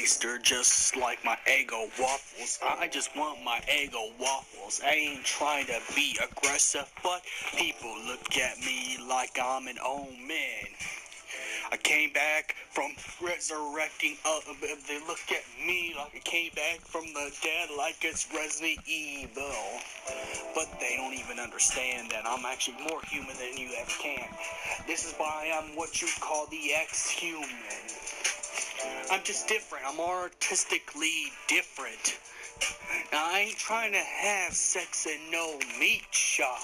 taster, just like my Eggo waffles. I just want my Eggo waffles. I ain't trying to be aggressive, but people look at me like I'm an old man. I came back from resurrecting, they look at me like I came back from the dead like it's Resident Evil. But they don't even understand that I'm actually more human than you ever can. This is why I'm what you call the ex-human. I'm just different. I'm artistically different. Now, I ain't trying to have sex in no meat shop.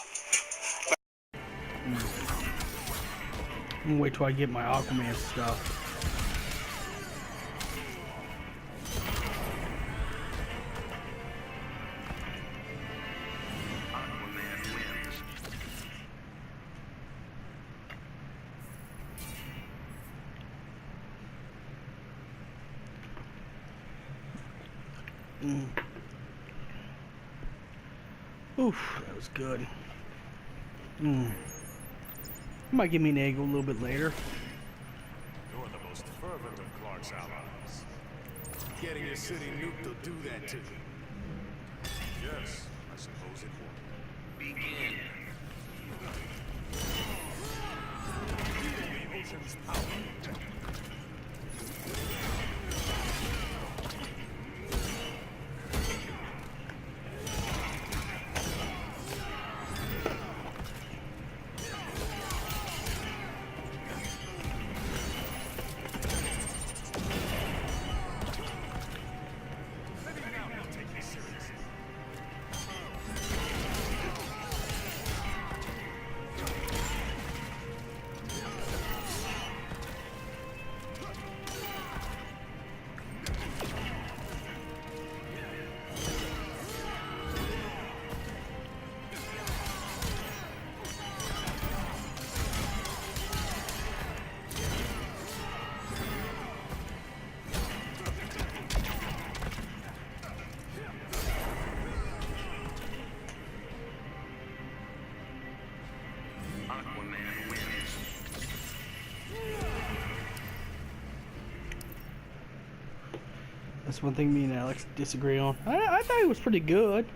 I'm gonna wait till I get my Aquaman stuff. Oof, that was good. Might give me an egg a little bit later. You're the most fervent of Clark's allies. Getting your city nuked will do that to you. Yes, I suppose it will. Begin. The ocean's power. That's one thing me and Alex disagree on. I thought he was pretty good.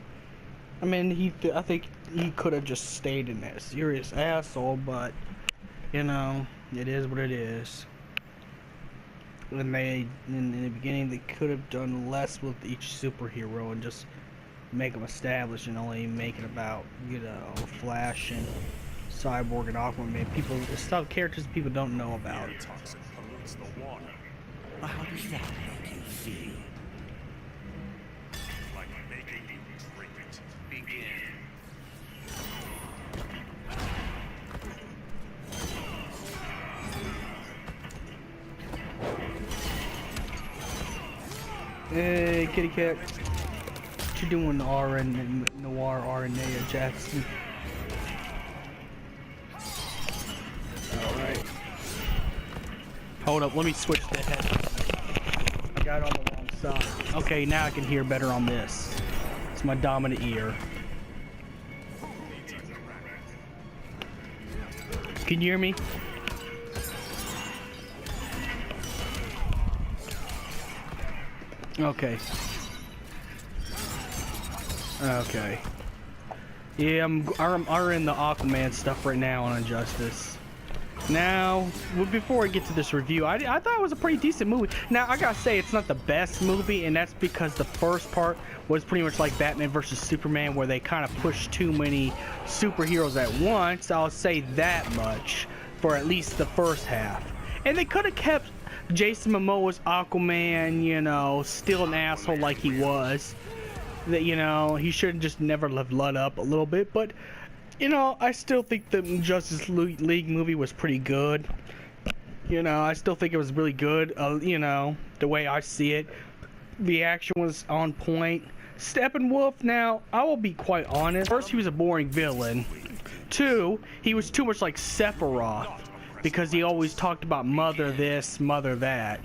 I mean, I think he could have just stayed in that serious asshole, but you know, it is what it is. And in the beginning, they could have done less with each superhero and just make them established and only make it about, you know, Flash and Cyborg and Aquaman. Stuff characters people don't know about. Toxin pollutes the water. How does that make you feel? Like making you drink it. Begin. Hey, kitty cat. What you doing, Noir RNA Jackson? Alright. Hold up, let me switch the head. I got it on the wrong side. Okay, now I can hear better on this. It's my dominant ear. Can you hear me? Okay. Okay. Yeah, I'm in the Aquaman stuff right now on Injustice. Now, before I get to this review, I thought it was a pretty decent movie. Now, I gotta say, it's not the best movie, and that's because the first part was pretty much like Batman vs. Superman, where they kind of pushed too many superheroes at once. I'll say that much for at least the first half. And they could have kept Jason Momoa's Aquaman, you know, still an asshole like he was. That, you know, he should have just never let up a little bit, but you know, I still think the Justice League movie was pretty good. You know, I still think it was really good. You know, the way I see it, the action was on point. Steppenwolf, now, I will be quite honest. First, he was a boring villain. Two, he was too much like Sephiroth, because he always talked about mother this, mother that.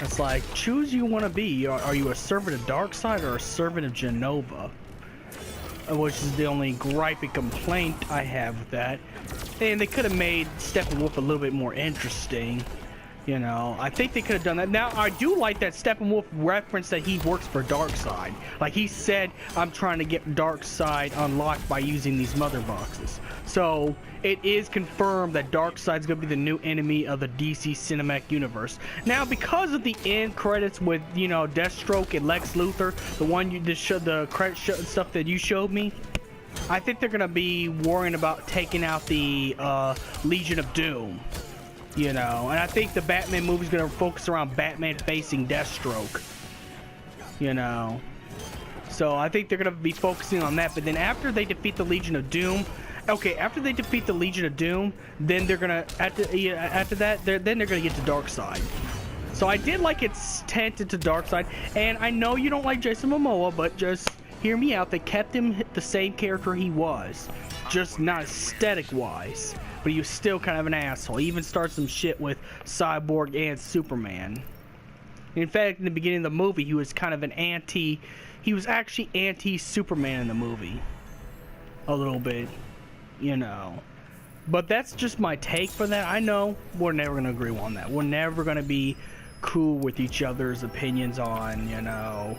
It's like, choose who you want to be. Are you a servant of Darkseid or a servant of Genova? Which is the only gripe and complaint I have with that. And they could have made Steppenwolf a little bit more interesting. You know, I think they could have done that. Now, I do like that Steppenwolf reference that he works for Darkseid. Like, he said, I'm trying to get Darkseid unlocked by using these mother boxes. So, it is confirmed that Darkseid's going to be the new enemy of the DC Cinematic Universe. Now, because of the end credits with, you know, Deathstroke and Lex Luthor, the one you just showed, the credit stuff that you showed me, I think they're going to be worrying about taking out the Legion of Doom. You know, and I think the Batman movie's gonna focus around Batman facing Deathstroke. You know, so I think they're gonna be focusing on that. But then after they defeat the Legion of Doom, okay, after they defeat the Legion of Doom, then they're gonna after that, then they're gonna get to Darkseid. So I did like it's tented to Darkseid, and I know you don't like Jason Momoa, but just hear me out. They kept him the same character he was, just not aesthetic-wise. But he was still kind of an asshole. He even started some shit with Cyborg and Superman. In fact, in the beginning of the movie, he was kind of an he was actually anti-Superman in the movie. A little bit, you know. But that's just my take for that. I know we're never going to agree on that. We're never going to be cool with each other's opinions on, you know.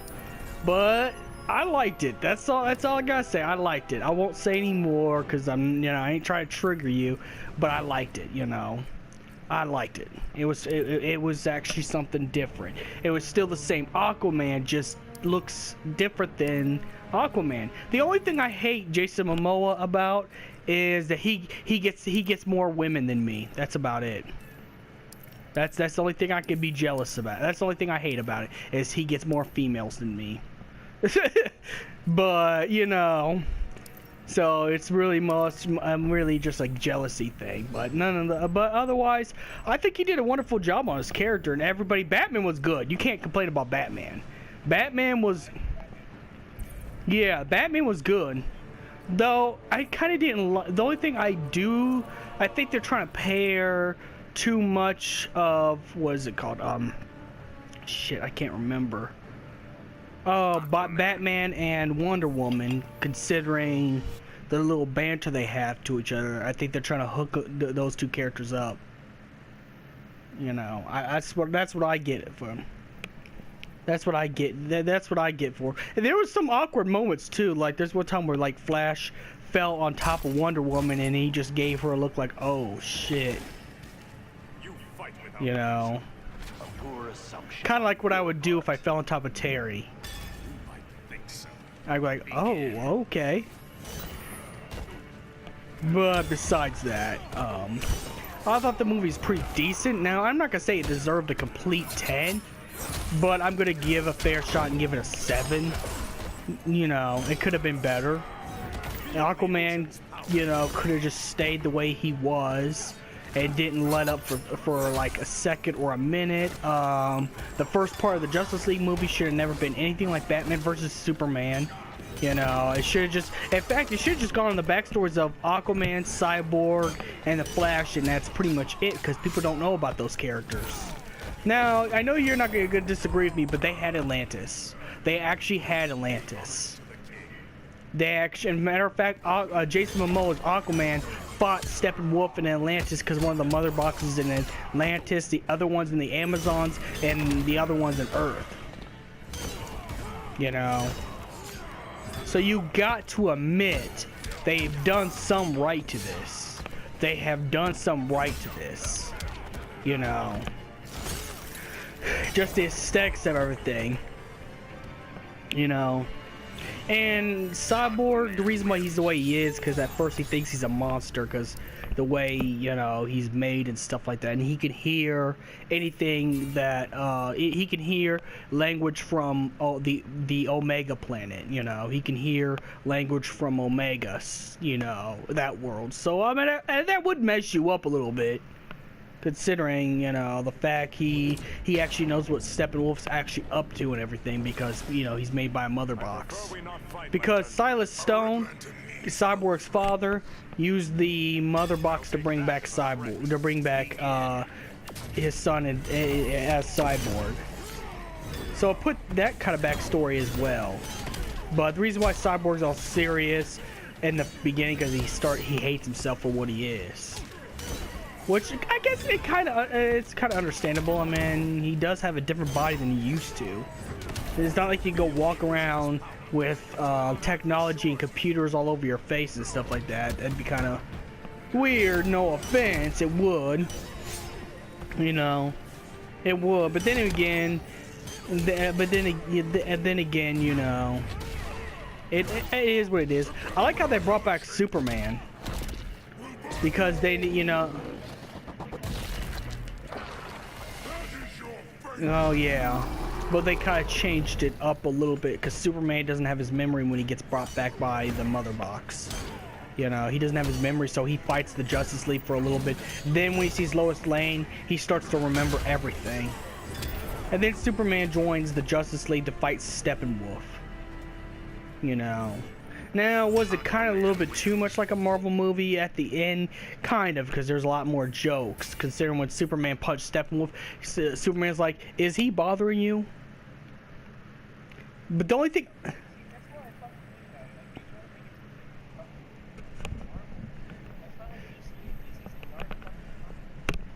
But I liked it. That's all I gotta say. I liked it. I won't say any more because I ain't trying to trigger you, but I liked it, you know. I liked it. It was actually something different. It was still the same Aquaman, just looks different than Aquaman. The only thing I hate Jason Momoa about is that he gets more women than me. That's about it. That's the only thing I can be jealous about. That's the only thing I hate about it, is he gets more females than me. But you know, so it's really really just like jealousy thing. But but otherwise, I think he did a wonderful job on his character, and everybody. Batman was good. You can't complain about Batman. Batman was good. Though I kind of didn't. The only thing I think they're trying to pair too much of, what is it called? Shit, I can't remember. Batman and Wonder Woman, considering the little banter they have to each other. I think they're trying to hook those two characters up. You know, that's what I get it from. That's what I get. That's what I get for. And there was some awkward moments too. Like there's one time where like Flash fell on top of Wonder Woman and he just gave her a look like, oh shit. You know, kind of like what I would do if I fell on top of Terry. I'd be like, oh, okay. But besides that, I thought the movie's pretty decent. Now, I'm not gonna say it deserved a complete 10, but I'm gonna give a fair shot and give it a 7. You know, it could have been better. Aquaman, you know, could have just stayed the way he was and didn't let up for like a second or a minute. The first part of the Justice League movie should have never been anything like Batman versus Superman. You know, it should have just, in fact, it should have just gone on the backstories of Aquaman, Cyborg, and the Flash, and that's pretty much it, because people don't know about those characters. Now, I know you're not going to disagree with me, but they had Atlantis. They actually had Atlantis. They actually, matter of fact, Jason Momoa's Aquaman fought Steppenwolf in Atlantis because one of the mother boxes in Atlantis, the other ones in the Amazons, and the other ones in Earth. You know, so you got to admit they've done some right to this. They have done some right to this. You know, just the aesthetics of everything. You know. And Cyborg, the reason why he's the way he is, because at first he thinks he's a monster, because the way, you know, he's made and stuff like that, and he can hear anything that, he can hear language from the Omega planet, you know, he can hear language from Omega, you know, that world. So, I mean, that would mess you up a little bit. Considering, you know, the fact he actually knows what Steppenwolf's actually up to and everything, because, you know, he's made by a mother box. Because Silas Stone, Cyborg's father, used the mother box to bring back Cyborg, to bring back his son as Cyborg. So I put that kind of backstory as well. But the reason why Cyborg's all serious in the beginning, because he hates himself for what he is. which I guess it's kind of understandable. I mean, he does have a different body than he used to. It's not like you go walk around with technology and computers all over your face and stuff like that. That'd be kind of weird. No offense, it would. You know, it would. But then again, you know, it is what it is. I like how they brought back Superman because they, you know. Oh yeah. But they kind of changed it up a little bit because Superman doesn't have his memory when he gets brought back by the Mother Box. You know, he doesn't have his memory, so he fights the Justice League for a little bit. Then when he sees Lois Lane, he starts to remember everything. And then Superman joins the Justice League to fight Steppenwolf. You know. Now, was it kind of a little bit too much like a Marvel movie at the end? Kind of, because there's a lot more jokes. Considering when Superman punched Steppenwolf, Superman's like, is he bothering you? But the only thing...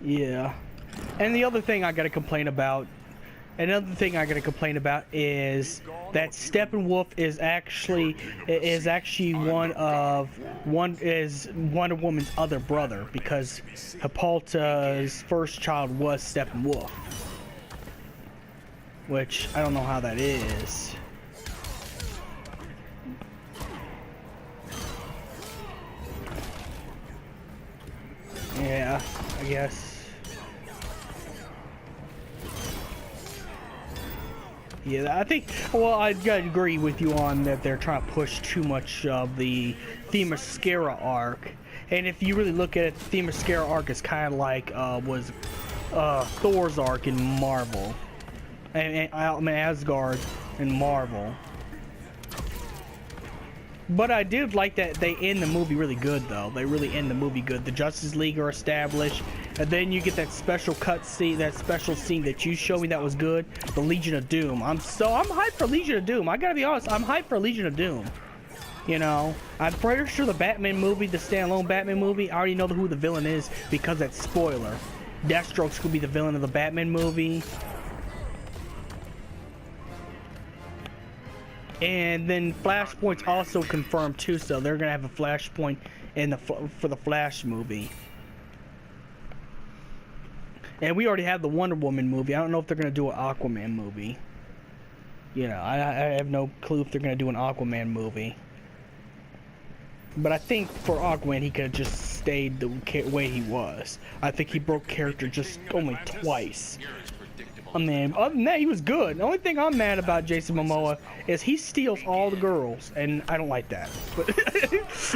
Yeah. And the other thing I gotta complain about... Another thing I gotta complain about is that Steppenwolf is actually Wonder Woman's other brother, because Hippolyta's first child was Steppenwolf. Which I don't know how that is. Yeah, I guess. Yeah, I think, well, I gotta agree with you on that they're trying to push too much of the Themyscira arc. And if you really look at it, the Themyscira arc is kind of like, was Thor's arc in Marvel. And Asgard in Marvel. But I did like that they end the movie really good, though. They really end the movie good. The Justice League are established, and then you get that special cut scene, that special scene that you showed me that was good. The Legion of Doom. I'm hyped for Legion of Doom. I gotta be honest, I'm hyped for Legion of Doom. You know, I'm pretty sure the Batman movie, the standalone Batman movie, I already know who the villain is because that's spoiler. Deathstroke's gonna be the villain of the Batman movie. And then Flashpoint's also confirmed too, so they're gonna have a Flashpoint in for the Flash movie. And we already have the Wonder Woman movie. I don't know if they're gonna do an Aquaman movie. You know, I have no clue if they're gonna do an Aquaman movie. But I think for Aquaman, he could have just stayed the way he was. I think he broke character just only twice. I mean, other than that, he was good. The only thing I'm mad about Jason Momoa is he steals all the girls, and I don't like that. But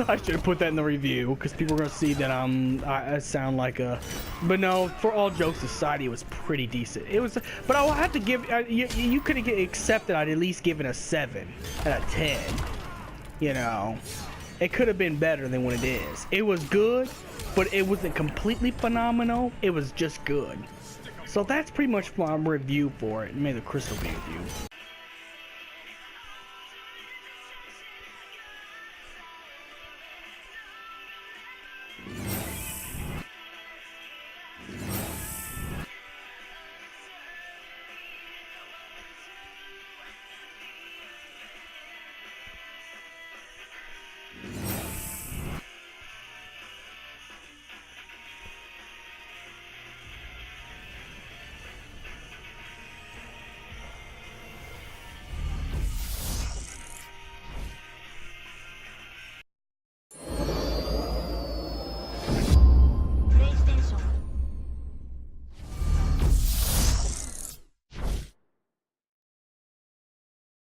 I should have put that in the review, because people are going to see that I sound like a... But no, for all jokes aside, it was pretty decent. It was, but I will have to give... you could have accepted I'd at least given a 7 out of 10. You know, it could have been better than what it is. It was good, but it wasn't completely phenomenal. It was just good. So that's pretty much my review for it. Made the Crystal review.